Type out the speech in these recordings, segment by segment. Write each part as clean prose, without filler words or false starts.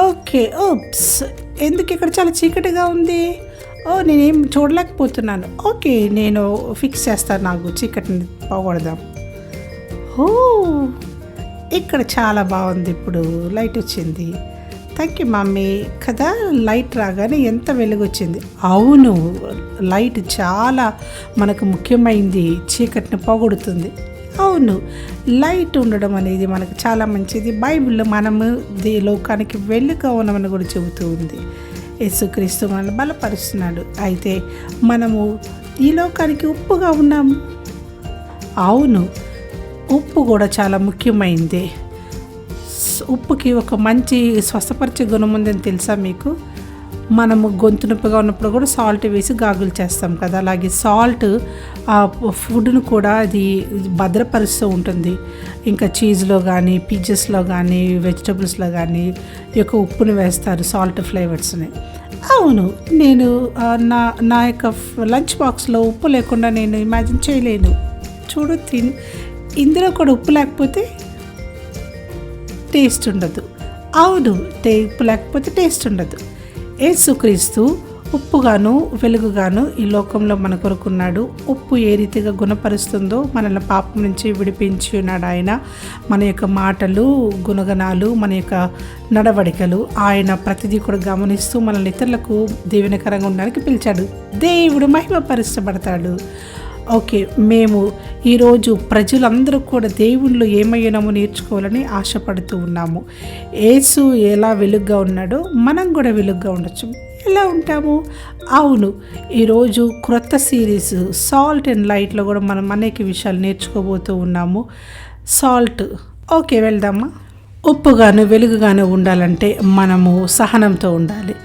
Okay. Ops! ఎందుకు ఇక్కడ చాలా చీకటిగా ఉంది? నేనేం చూడలేకపోతున్నాను. ఓకే. నేను ఫిక్స్ చేస్తాను. నాకు చీకటిని పోగొడదాం. ఓహ్! ఇక్కడ చాలా బాగుంది. ఇప్పుడు లైట్ వచ్చింది. Thank you mummy. కదా, లైట్ రాగానే ఎంత వెలుగొచ్చింది. అవును, లైట్ చాలా మనకు ముఖ్యమైంది. చీకటిని పోగొడుతుంది. అవును, లైట్ ఉండడం అనేది మనకు చాలా మంచిది. బైబిల్లో మనము లోకానికి వెలుగుగా ఉన్నామని కూడా చెబుతూ ఉంది. యేసుక్రీస్తు మనల్ని బలపరుస్తున్నాడు. అయితే మనము ఈ లోకానికి ఉప్పుగా ఉన్నాము. అవును, ఉప్పు కూడా చాలా ముఖ్యమైంది. ఉప్పుకి ఒక మంచి స్వస్థపరిచే గుణం ఉందని తెలుసా మీకు? మనము గొంతు నొప్పిగా ఉన్నప్పుడు కూడా సాల్ట్ వేసి గాగులు చేస్తాం కదా, అలాగే సాల్ట్ ఆ ఫుడ్ను కూడా అది భద్రపరుస్తూ ఉంటుంది. ఇంకా చీజ్లో కానీ, పిజ్జస్లో కానీ, వెజిటబుల్స్లో కానీ ఈ యొక్క ఉప్పుని వేస్తారు, సాల్ట్ ఫ్లేవర్స్ని. అవును, నేను నా యొక్క లంచ్ బాక్స్లో ఉప్పు లేకుండా నేను ఇమాజిన్ చేయలేను. చూడు, ఇందులో కూడా ఉప్పు లేకపోతే టేస్ట్ ఉండదు. అవును, ఉప్పు లేకపోతే టేస్ట్ ఉండదు. యేసుక్రీస్తు ఉప్పుగాను వెలుగుగాను ఈ లోకంలో మన కొరకున్నాడు. ఉప్పు ఏ రీతిగా గుణపరుస్తుందో, మనల్ని పాపం నుంచి విడిపించి ఉన్నాడు ఆయన. మన యొక్క మాటలు, గుణగణాలు, మన యొక్క నడవడికలు ఆయన ప్రతిదీ కూడా గమనిస్తూ మనల్ని ఇతరులకు దీవెనకరంగా ఉండడానికి పిలిచాడు. దేవుడు మహిమపరచబడతాడు. ఓకే, మేము ఈరోజు ప్రజలందరూ కూడా దేవుళ్ళు ఏమయ్యామో నేర్చుకోవాలని ఆశపడుతూ ఉన్నాము. యేసు ఎలా వెలుగ్గా ఉన్నాడో మనం కూడా వెలుగ్గా ఉండొచ్చు. ఎలా ఉంటాము? అవును, ఈరోజు క్రొత్త సిరీస్ సాల్ట్ అండ్ లైట్లో కూడా మనం అనేక విషయాలు నేర్చుకోబోతూ ఉన్నాము. సాల్ట్, ఓకే, వెళ్దామా? ఉప్పుగాను వెలుగుగాను ఉండాలంటే మనము సహనంతో ఉండాలి.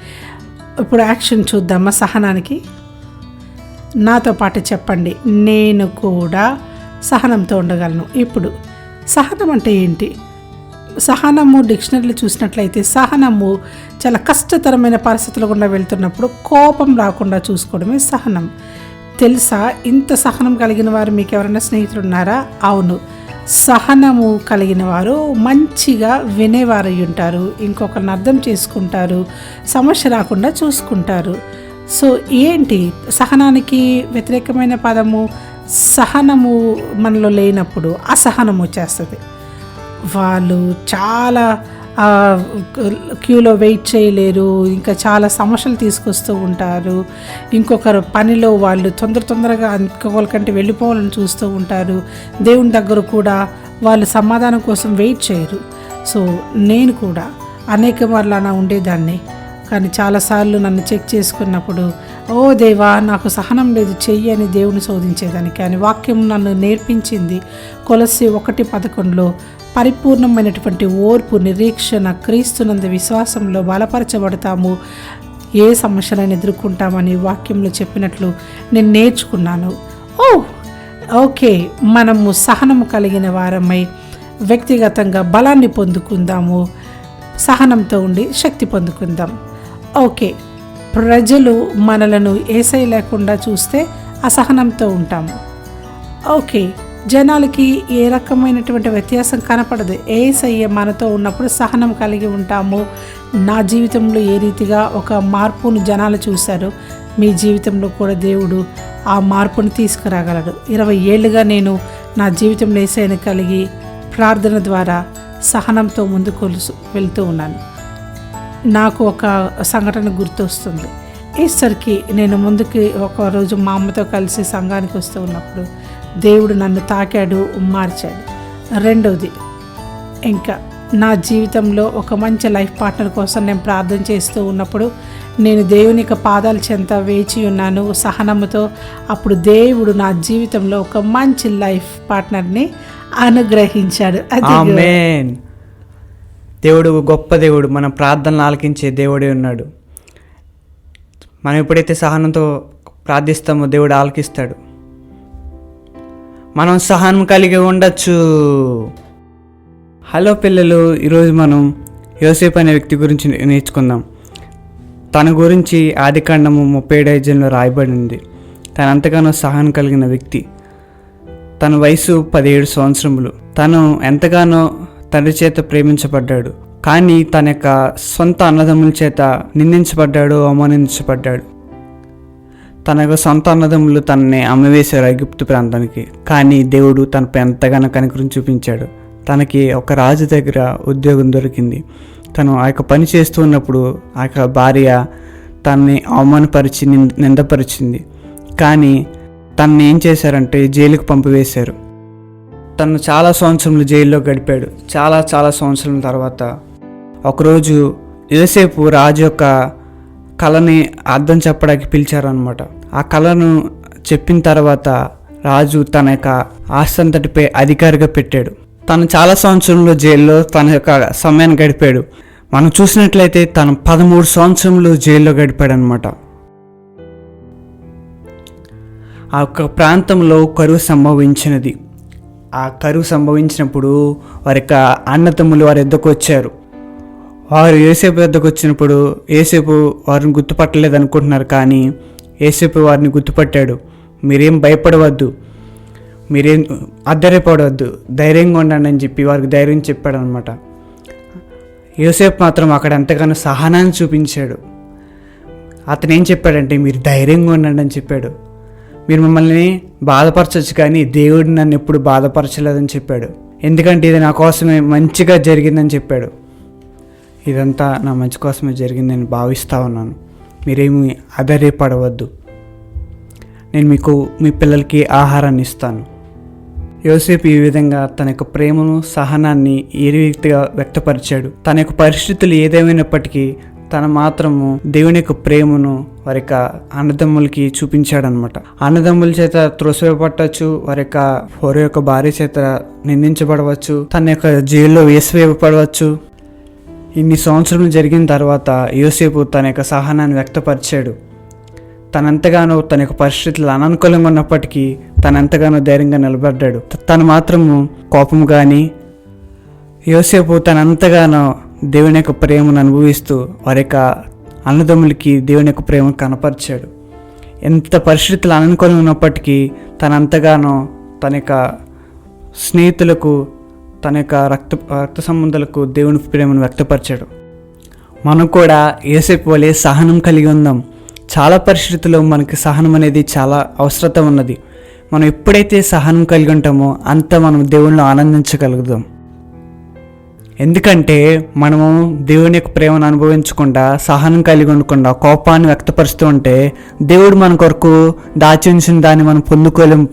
ఇప్పుడు యాక్షన్ చూద్దామా సహనానికి? నాతో పాటు చెప్పండి, నేను కూడా సహనంతో ఉండగలను. ఇప్పుడు సహనం అంటే ఏంటి? సహనము డిక్షనరీలో చూసినట్లయితే సహనము చాలా కష్టతరమైన పరిస్థితులు గుండా వెళ్తున్నప్పుడు కోపం రాకుండా చూసుకోవడమే సహనం. తెలుసా, ఇంత సహనం కలిగిన వారు మీకు ఎవరైనా స్నేహితులు ఉన్నారా? అవును, సహనము కలిగిన వారు మంచిగా వినేవారు అయి ఉంటారు, ఇంకొకరిని అర్థం చేసుకుంటారు, సమస్య రాకుండా చూసుకుంటారు. సో ఏంటి సహనానికి వ్యతిరేకమైన పదము? సహనము మనలో లేనప్పుడు అసహనం వచ్చేస్తుంది. వాళ్ళు చాలా క్యూలో వెయిట్ చేయలేరు, ఇంకా చాలా సమస్యలు తీసుకొస్తూ ఉంటారు. ఇంకొకరు పనిలో వాళ్ళు తొందరగా ఇంకొకరికంటే వెళ్ళిపోవాలని చూస్తూ ఉంటారు. దేవుని దగ్గర కూడా వాళ్ళు సమాధానం కోసం వెయిట్ చేయరు. సో నేను కూడా అనేక మార్లు అలా ఉండేదాన్ని. కానీ చాలాసార్లు నన్ను చెక్ చేసుకున్నప్పుడు, ఓ దేవా, నాకు సహనం లేదు, చెయ్యి అని దేవుని శోధించేదాన్ని. కానీ వాక్యం నన్ను నేర్పించింది. కొలస్సీ 1:11 పరిపూర్ణమైనటువంటి ఓర్పు, నిరీక్షణ, క్రీస్తునందు విశ్వాసంలో బలపరచబడతాము, ఏ సమస్యలను ఎదుర్కొంటామని వాక్యంలో చెప్పినట్లు నేను నేర్చుకున్నాను. ఓకే, మనము సహనము కలిగిన వారమై వ్యక్తిగతంగా బలాన్ని పొందుకుందాము. సహనంతో ఉండి శక్తి పొందుకుందాం. ఓకే, ప్రజలు మనలను యేసయ్య లేకుండా చూస్తే అసహనంతో ఉంటాము. ఓకే, జనాలకి ఏ రకమైనటువంటి వ్యత్యాసం కనపడదు. యేసయ్య మనతో ఉన్నప్పుడు సహనం కలిగి ఉంటాము. నా జీవితంలో ఏ రీతిగా ఒక మార్పును జనాలు చూశారో మీ జీవితంలో కూడా దేవుడు ఆ మార్పును తీసుకురాగలడు. 20 ఏళ్ళుగా నేను నా జీవితంలో యేసయ్యను కలిగి ప్రార్థన ద్వారా సహనంతో ముందుకు వెళ్తూ ఉన్నాను. నాకు ఒక సంఘటన గుర్తొస్తుంది. ఈస్టర్కి నేను ముందుకి ఒకరోజు మా అమ్మతో కలిసి సంఘానికి వస్తూ ఉన్నప్పుడు దేవుడు నన్ను తాకాడు, మార్చాడు. రెండవది, ఇంకా నా జీవితంలో ఒక మంచి లైఫ్ పార్ట్నర్ కోసం నేను ప్రార్థన చేస్తూ ఉన్నప్పుడు నేను దేవుని యొక్క పాదాల చెంత వేచి ఉన్నాను సహనముతో. అప్పుడు దేవుడు నా జీవితంలో ఒక మంచి లైఫ్ పార్ట్నర్ని అనుగ్రహించాడు. ఆమేన్. దేవుడు గొప్ప దేవుడు, మన ప్రార్థనలు ఆలకించే దేవుడే ఉన్నాడు. మనం ఎప్పుడైతే సహనంతో ప్రార్థిస్తామో దేవుడు ఆలకిస్తాడు. మనం సహనం కలిగి ఉండొచ్చు. హలో పిల్లలు, ఈరోజు మనం యోసేపు అనే వ్యక్తి గురించి నేర్చుకుందాం. తన గురించి ఆదికాండము 37 రాయబడింది. తను ఎంతగానో సహనం కలిగిన వ్యక్తి. తన వయసు 17 సంవత్సరములు. తను ఎంతగానో తండ్రి చేత ప్రేమించబడ్డాడు. కానీ తన యొక్క సొంత అన్నదమ్ముల చేత నిందించబడ్డాడు, అవమానించబడ్డాడు. తన యొక్క సొంత అన్నదమ్ములు తనని అమ్మవేశారు ఐగుప్తు ప్రాంతానికి. కానీ దేవుడు తనపై ఎంతగానో కనికరం చూపించాడు. తనకి ఒక రాజు దగ్గర ఉద్యోగం దొరికింది. తను ఆ యొక్క పని చేస్తూ ఉన్నప్పుడు ఆ యొక్క భార్య తనని అవమానపరిచి నిందపరిచింది. కానీ తనని ఏం చేశారంటే జైలుకు పంపివేశారు. తను చాలా సంవత్సరములు జైల్లో గడిపాడు. చాలా సంవత్సరాల తర్వాత ఒకరోజు యోసేపు రాజు యొక్క కళని అర్థం చెప్పడానికి పిలిచారనమాట. ఆ కళను చెప్పిన తర్వాత రాజు తన యొక్క ఆస్తి అంతటిపై అధికారిగా పెట్టాడు. తను చాలా సంవత్సరంలో జైల్లో తన యొక్క సమయాన్ని గడిపాడు. మనం చూసినట్లయితే తను 13 సంవత్సరంలో జైల్లో గడిపాడు అనమాట. ఆ యొక్క ప్రాంతంలో కరువు సంభవించినది. ఆ కరువు సంభవించినప్పుడు వారి యొక్క అన్నతమ్ములు వారి వద్దకు వచ్చారు. వారు యోసేపు వద్దకు వచ్చినప్పుడు యోసేపు వారిని గుర్తుపట్టలేదు అనుకుంటున్నారు. కానీ యోసేపు వారిని గుర్తుపట్టాడు. మీరేం భయపడవద్దు, మీరేం అద్దరిపడవద్దు, ధైర్యంగా ఉండండి అని చెప్పి వారికి ధైర్యం చెప్పాడు అనమాట. యోసేపు మాత్రం అక్కడ ఎంతగానో సహనాన్ని చూపించాడు. అతను ఏం చెప్పాడంటే మీరు ధైర్యంగా ఉండండి అని చెప్పాడు. మీరు మమ్మల్ని బాధపరచవచ్చు కానీ దేవుడు నన్ను ఎప్పుడు బాధపరచలేదని చెప్పాడు. ఎందుకంటే ఇది నా కోసమే మంచిగా జరిగిందని చెప్పాడు. ఇదంతా నా మంచి కోసమే జరిగిందని భావిస్తూ ఉన్నాను. మీరేమి అధైర్యపడవద్దు, నేను మీకు మీ పిల్లలకి ఆహారాన్ని ఇస్తాను. యోసేపు ఈ విధంగా తన యొక్క ప్రేమను సహనాన్ని ఏ రీతిగా వ్యక్తపరిచాడు. తన యొక్క పరిస్థితులు ఏదేమైనప్పటికీ తన మాత్రము దేవుని యొక్క ప్రేమను వారి యొక్క అన్నదమ్ములకి చూపించాడనమాట. అన్నదమ్ముల చేత త్రోసివేయబట్టవచ్చు, వారి యొక్క భార్య చేత నిందించబడవచ్చు, తన యొక్క జైల్లో వేసివేయబడవచ్చు. ఇన్ని సంవత్సరాలు జరిగిన తర్వాత యోసేపు తన యొక్క సహనాన్ని వ్యక్తపరిచాడు. తనంతగానో తన యొక్క పరిస్థితులు అననుకూలంగా ఉన్నప్పటికీ తనంతగానో ధైర్యంగా నిలబడ్డాడు. తను మాత్రము కోపం కానీ యోసేపు తనంతగానో దేవుని యొక్క ప్రేమను అనుభవిస్తూ వారి యొక్క అన్నదమ్ములకి దేవుని యొక్క ప్రేమను కనపరిచాడు. ఎంత పరిస్థితులు అననుకూలంగా ఉన్నప్పటికీ తనంతగానో తన యొక్క స్నేహితులకు, తన యొక్క రక్త సంబంధాలకు దేవుని ప్రేమను వ్యక్తపరిచాడు. మనం కూడా యోసేపు వలె సహనం కలిగి ఉందాం. చాలా పరిస్థితుల్లో మనకి సహనం అనేది చాలా అవసరత ఉన్నది. మనం ఎప్పుడైతే సహనం కలిగి ఉంటామో అంత మనం దేవునిలో ఆనందించగలుగుతాం. ఎందుకంటే మనము దేవుని యొక్క ప్రేమను అనుభవించకుండా, సహనం కలిగి ఉండకుండా కోపాన్ని వ్యక్తపరుస్తూ ఉంటే దేవుడు మన కొరకు దాచి ఉంచిన దాన్ని మనం పొందుకోలేం.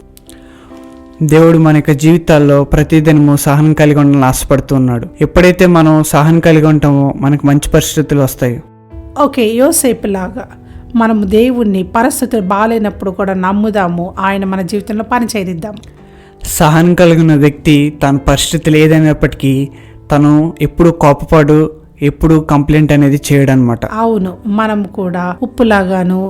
దేవుడు మన యొక్క జీవితాల్లో ప్రతిదినము సహనం కలిగి ఉండాలని ఆశపడుతూ ఉన్నాడు. ఎప్పుడైతే మనం సహనం కలిగి ఉంటామో మనకు మంచి పరిస్థితులు వస్తాయి. ఓకే, యోసేపు లాగా మనము దేవుణ్ణి పరిస్థితులు బాగాలేనప్పుడు కూడా నమ్ముదాము, ఆయన మన జీవితంలో పని చేయిద్దాం. సహనం కలిగిన వ్యక్తి తన పరిస్థితులు ఏదైనప్పటికీ తను ఎప్పుడు కోపపడు, ఎప్పుడు కంప్లైంట్ అనేది చేయడనమాట. అవును, మనం కూడా ఉప్పులాగాను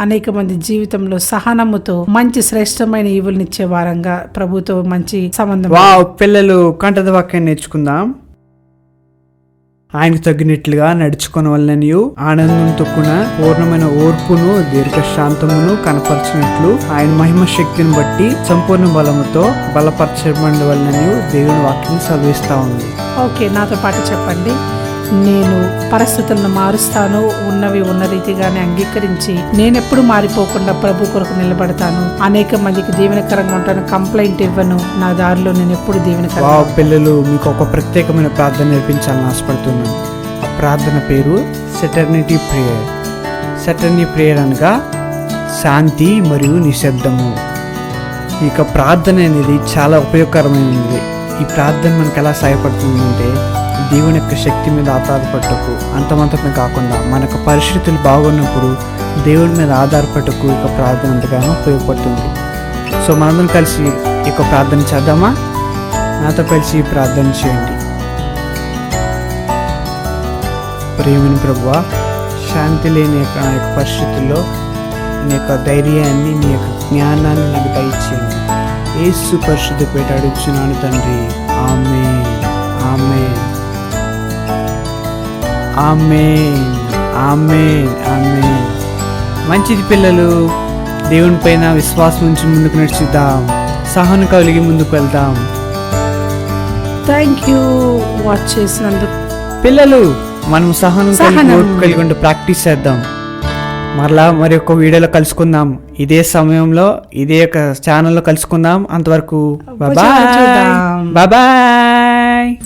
అనేక మంది జీవితంలో సహనముతో మంచి శ్రేష్టమైన ఈవులనిచ్చే వారంగా ప్రభుతో మంచి సంబంధం. పిల్లలు కంఠద వాక్యాన్ని నేర్చుకుందాం. ఆయనకు తగ్గినట్లుగా నడుచుకున్న వలననియు ఆనందంతో కూడా పూర్ణమైన ఓర్పును దీర్ఘశాంతమును కనపరిచినట్లు ఆయన మహిమ శక్తిని బట్టి సంపూర్ణ బలముతో బలపరచబడిన వలననియు దేవుని వాక్యం చదివిస్తా ఉంది. ఓకే, నాతో పాటు చెప్పండి. నేను పరిస్థితులను మారుస్తాను, ఉన్నవి ఉన్న రీతిగానే అంగీకరించి నేనెప్పుడు మారిపోకుండా ప్రభు కొరకు నిలబడతాను, అనేక మందికి దీవెనకరంగా ఉంటాను, కంప్లైంట్ ఇవ్వను, నా దారిలో నేను ఎప్పుడు దీవెనకరంగా. పిల్లలు మీకు ఒక ప్రత్యేకమైన ప్రార్థన నేర్పించాలని ఆశపడుతున్నాను. ఆ ప్రార్థన పేరు సెటర్నిటీ ప్రేయర్. సెటర్నిటీ ప్రేయర్ అనగా శాంతి మరియు నిశ్శబ్దము. ఈ ప్రార్థన అనేది చాలా ఉపయోగకరమైనది. ఈ ప్రార్థన మనకు ఎలా సహాయపడుతుందంటే దేవుని యొక్క శక్తి మీద ఆధారపడటకు, అంతమంతమే కాకుండా మనకు పరిస్థితులు బాగున్నప్పుడు దేవుడి మీద ఆధారపడటకు ఈ ప్రార్థన ఎంతగానో ఉపయోగపడుతుంది. సో మనందరం కలిసి ఈ ప్రార్థన చేద్దామా? నాతో కలిసి ప్రార్థన చేయండి. ప్రేమని ప్రభువా, శాంతి లేని నా యొక్క పరిస్థితుల్లో నీ యొక్క ధైర్యాన్ని, నీ యొక్క జ్ఞానాన్ని నాకు దయచేయండి. యేసు పరిశుద్ధ పేట అడుగుచున్నాను తండ్రి. ఆమేన్, ఆమేన్, ఆమేన్, ఆమేన్, ఆమేన్. మంచిది పిల్లలు, దేవుని పైన విశ్వాసం ఉంచి ముందుకు నడిచిద్దాం, సహనం కలిగి ముందుకు వెళ్దాం. థ్యాంక్ యూ వాచ్ చేసినందుకు. పిల్లలు మనం సహనం సహనం. కలిగి ఉండి ప్రాక్టీస్ చేద్దాం. మరలా మరి ఒక వీడియోలో కలుసుకుందాం. ఇదే సమయంలో ఇదే ఒక ఛానల్లో కలుసుకుందాం. అంతవరకు బాయ్ చూద్దాం. బాయ్.